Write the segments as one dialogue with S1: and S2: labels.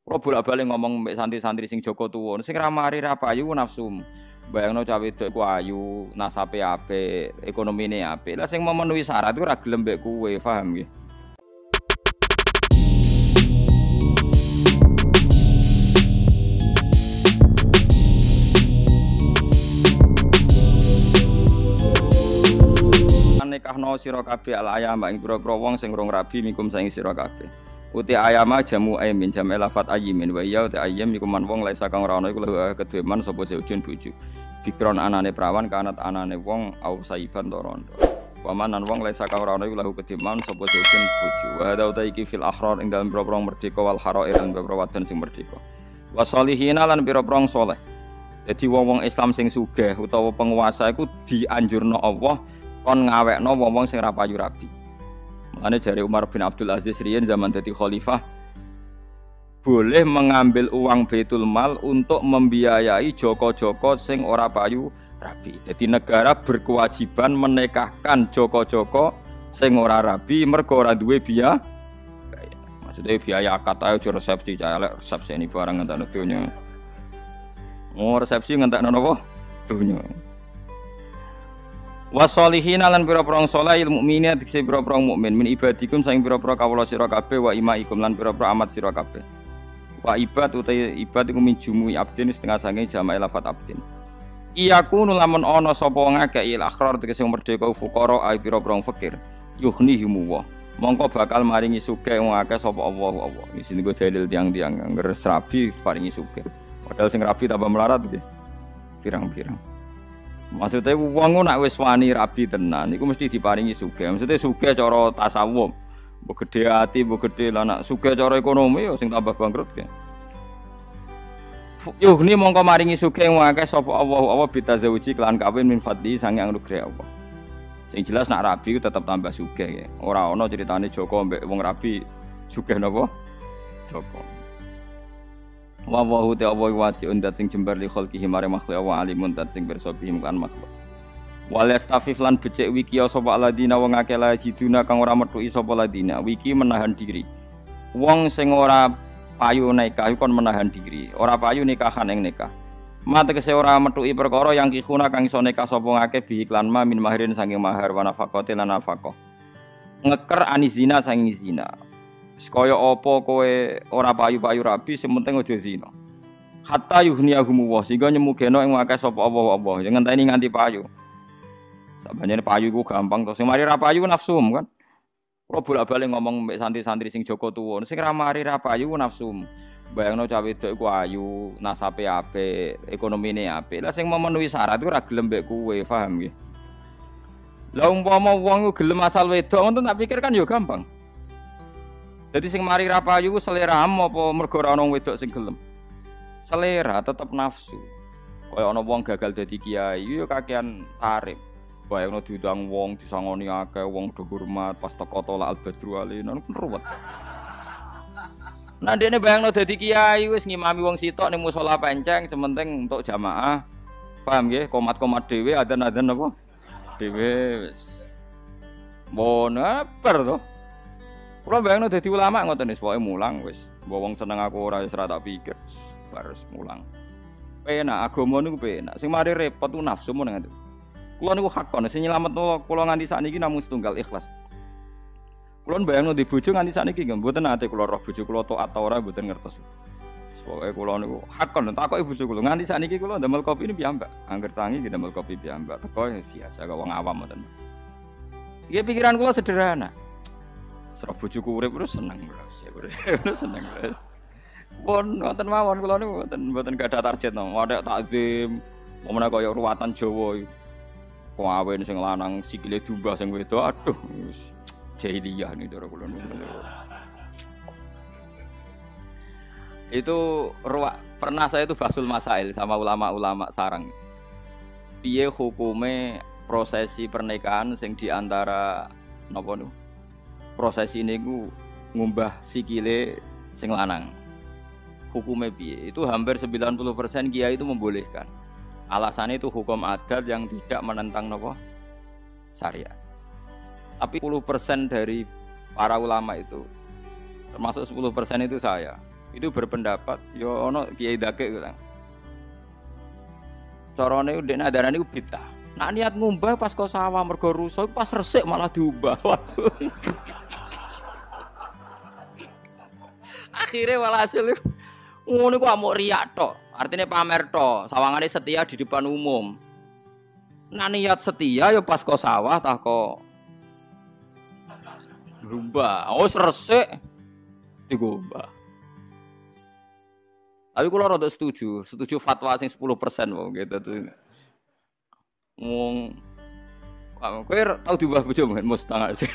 S1: Kulo bolak-balik ngomong mbek santri-santri sing Joko tuwa, sing ra mari ra payu nafsu. Bayangno cawe wedok ku ayu, nasabe apik, ekonomine apik. Lah sing memenuhi syarat iku ra gelem mbek kowe, paham nggih? Nikahno sira kabeh al ayam ing pira-pira wong sing rong rabi mikum saing sira kabeh. Uti ayama jamu aymin jam lafat aymin wa ya uti ayam iku man wong laisa kang ora ana iku kedue man sapa seujun bojo. Bikron anane prawan kanat anane wong au saiban to rondo. Wamanan wong laisa kang ora ana iku lahu kedue man sapa seujun bojo. Wa hada uti iki fil ahrar ing dalem pira-pira merdeka wal harair lan pira-pira wadon sing merdeka. Wasolihina lan pira-pira saleh. Dadi wong-wong Islam sing sugih utawa penguasa iku dianjurna Allah kon ngawekno wong-wong sing ra payu rabi. Makane jare Umar bin Abdul Aziz riyen zaman dadi khalifah boleh mengambil uang Baitul Mal untuk membiayai joko-joko sing ora payu rabi. Jadi negara berkewajiban menikahkan joko-joko sing ora rabi mergo ora duwe biaya. Maksudnya biaya akad ae aja resepsi cah elek resepsi ini barang ngentekno donya. Oh resepsi ngentekno napa? Donya. Wasolihina lan pira-pira saleh mukminin dikse pira-pira mukmin min ibadikum saing pira-pira kawula sira kabeh wa imaikum lan pira-pira amat sira kabeh. Wa ibad utahe ibad iku min jumui abdin setengah sange jama'i lafat abdin. Iyaku lamun ana sapa ngakeh il akhrar dikse merdeka fuqara ai pira-pira fakir yughnihimu wa mongko bakal maringi sugih wong akeh sapa Allah. Di sini go dalil tiang-tiang ngger rabi paringi sugih. Padahal sing rabi tambah melarat nggih. Pirang-pirang. Maksudnya wong nek wis wani rabi tenan iku mesti diparingi sugih. Maksudnya sugih cara tasawuf. Mbok gedhe ati, mbok gedhe lan nek sugih cara ekonomi ya sing tambah bangkrut ke. Yuhni mongko maringi sugih wong akeh sapa Allah bitazawuji kelan kawin min fadli sange anugerah Allah. Sing jelas nek rabi ku tetep tambah sugih ya. Ora ana critane Joko mbek wong rabi sugih napa? Joko. Wa wa ta wa wasi'un dat sing jembar li khalqihi mare makhluk wa alimun dat sing pirsa bihim kan makhluk. Wal yastafif lan becik wiki sapa aladina wong akeh la jiduna kang ora metuki sapa ladina wiki menahan diri. Wong sing ora payu nikah kon menahan diri, ora payu nikahan ing nikah. Mate kese ora metuki perkara yang kihuna kang iso nikah sapa ngakeh bi iklan ma min mahirin saking mahar wa nafaqati lan nafaqah. Ngeker anizina saking zina. Kaya apa kowe ora payu-payu rabi sing penting aja zina. Hatta yuhniyahum wa sehingga nyemugeno ing akeh sapa Allah jangan ngenteni nganti payu. Sabane payu iku gampang to. Sing mari ra payu nafsum kan. Kulo bolak-balik ngomong mbek santri-santri sing Joko tuwa, sing ra mari ra payu nafsum. Bayangno cawe wedok iku ayu, nasabe apik, ekonomine apik. Lah sing memenuhi syarat iku ra gelem mbek kowe, paham nggih? Lah umpama wong iku gelem asal wedok ngono tak pikir kan ya gampang. Jadi sing mari ra payu ku seleramu apa mergo ora ana wedok sing gelem. Selera tetep nafsu. Kaya ana wong gagal dadi kiai ya kakean tarif. Bayangno diundang wong disangoni akeh wong do hormat pas teko tolak al-badru alinan kan ruwet. Nah dene bayangno dadi kiai wis ngimami wong sitok ning musala penceng sementing untuk jamaah. Paham nggih? Komat-komat dhewe adzan-adzan apa? Dhewe wis. Monaper to. Kulo bayangno dadi ulama ngoten wis pokoke mulang wis. Mbok wong seneng aku ora wis ora tak pikir. Baris mulang. Penak agama niku penak. Sing mari repot ku nafsu men ngoten. Kulo niku hakon sing nyelametno kulo nganti sakniki namung setunggal ikhlas. Kulo bayangno di bojo nganti sakniki nggih mboten ate kulo roh bojo kulo taat ta ora mboten ngertos. Pokoke kulo niku hakon takoki bojo kulo nganti sakniki kulo ndamel kopi ini piyambak. Angger tangi ki ndamel kopi piyambak. Teko biasa kaya wong awam ngoten. Iki pikiran kulo sederhana. Serah bojoku urip terus seneng terus seneng terus. Pun wonten mawon kula niku mboten gadah target no. Wadah takzim, momene kaya ruwatan Jawa iki. Kawin sing lanang sikile dumbah sing wedok aduh wis jahiliyah niku cara kula niku. Itu pernah saya itu basul masail sama ulama-ulama sarang. Piye hukume prosesi pernikahan sing diantara napa niku? Proses ini ku ngumbah sikile sing lanang. Hukumnya piye? Itu hampir 90% kiai itu membolehkan. Alasannya itu hukum adat yang tidak menentang napa? Syariat. Tapi 10% dari para ulama itu termasuk 10% itu saya. itu berpendapat yo ono kiai dake bilang carane ndekne adarane ku bid'ah. Nak niat ngumbah pas kok sawah mergo rusak pas resik malah diubah. Akhirnya walhasil ngono ku amuk riak tok. Artinya pamer tok, sawangane setia di depan umum. Nak niat setia ya pas kok sawah tah kok rumbah. Oh resik digubah. Tapi kula rada setuju fatwa sing 10% wong gitu tuh. Wong kowe tau diubah bojo mungkin mustang sih.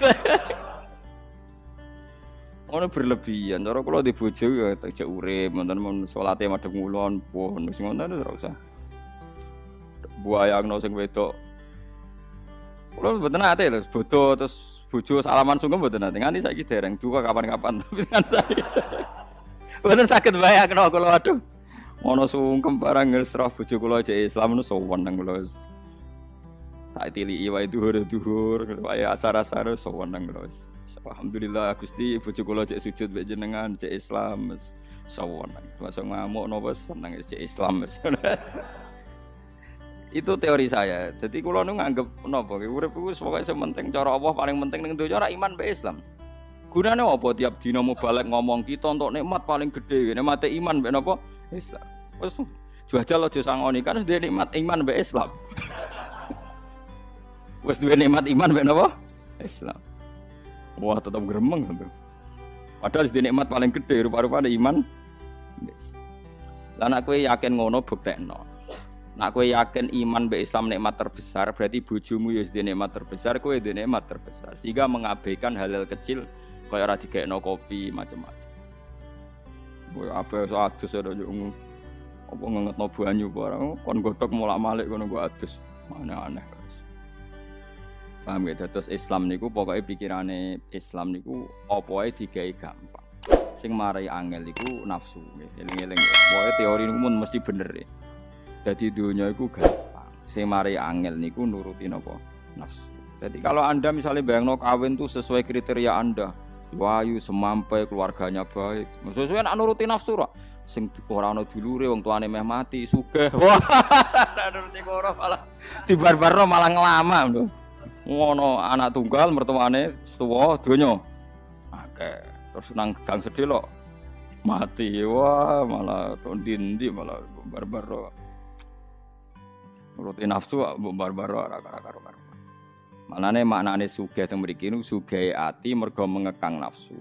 S1: Ono berlebihan, cara kula di bojo ya tak urip, wonten men salate madhep ngulon, pun sing ngono ora usah. Buayangno sing wedok. Kula mboten ate lho, bodo terus bojo salaman sungkem mboten ate. Nganti saiki dereng duka kapan-kapan tapi kan saya. Mboten saged bayangno kula aduh. Ono sungkem barang ngesrah bojo kula cek Islam nu sowan nang kula. Tak tiliki wae dhuwur-dhuwur, wae asar-asar sowan nang kula. Alhamdulillah Gusti bojo kula cek sujud mek jenengan cek Islam sowan. Masuk ngamuk napa seneng cek Islam. Itu teori saya. Jadi kula nu nganggep napa urip iku pokoke sementing cara Allah paling penting ning donya ora iman mek Islam. Gunane apa tiap dina mubalek ngomong kita untuk nikmat paling gede, nikmate iman mek napa? Islam. Wes jajal aja sangoni kan wis duwe nikmat iman mek Islam. Wes duwe nikmat iman mek napa? Islam. Wah tetap gremeng sampe. Padahal wis duwe nikmat paling gede rupa-rupane iman. Lah nek kowe yakin ngono buktekno. Nek kowe yakin iman mek Islam nikmat terbesar, berarti bojomu ya wis duwe nikmat terbesar, kowe duwe nikmat terbesar. Sehingga mengabaikan hal-hal kecil kaya ora digekno kopi macam-macam. Kowe ape adus ada yo apa ngengetno banyu barang kon godhog molak-malik kono go adus. Aneh-aneh terus. Paham ya terus Islam niku pokoke pikirane Islam niku apa wae digawe gampang. Sing marai angel iku nafsu nggih. Eling-eling ya. Pokoke teori niku mun mesti bener ya. Dadi dunya iku gampang. Sing marai angel niku nuruti napa? Nafsu. Jadi kalau Anda misalnya bayangno kawin tuh sesuai kriteria Anda, wayu, semampai, keluarganya baik. Sesuai nak nuruti nafsu ra. Sing ora ana dulure wong tuane meh mati, sugih. Wah, nuruti karo malah dibarbarno malah ngelama lho. Ngono anak tunggal mertuane tuwa donya. Akeh. Terus nang gang sedih lho mati. Wah, malah ndi malah barbar. Nuruti nafsu barbar ora karo-karo. Manane maknane sugih teng mriki niku sugih ati mergo mengekang nafsu.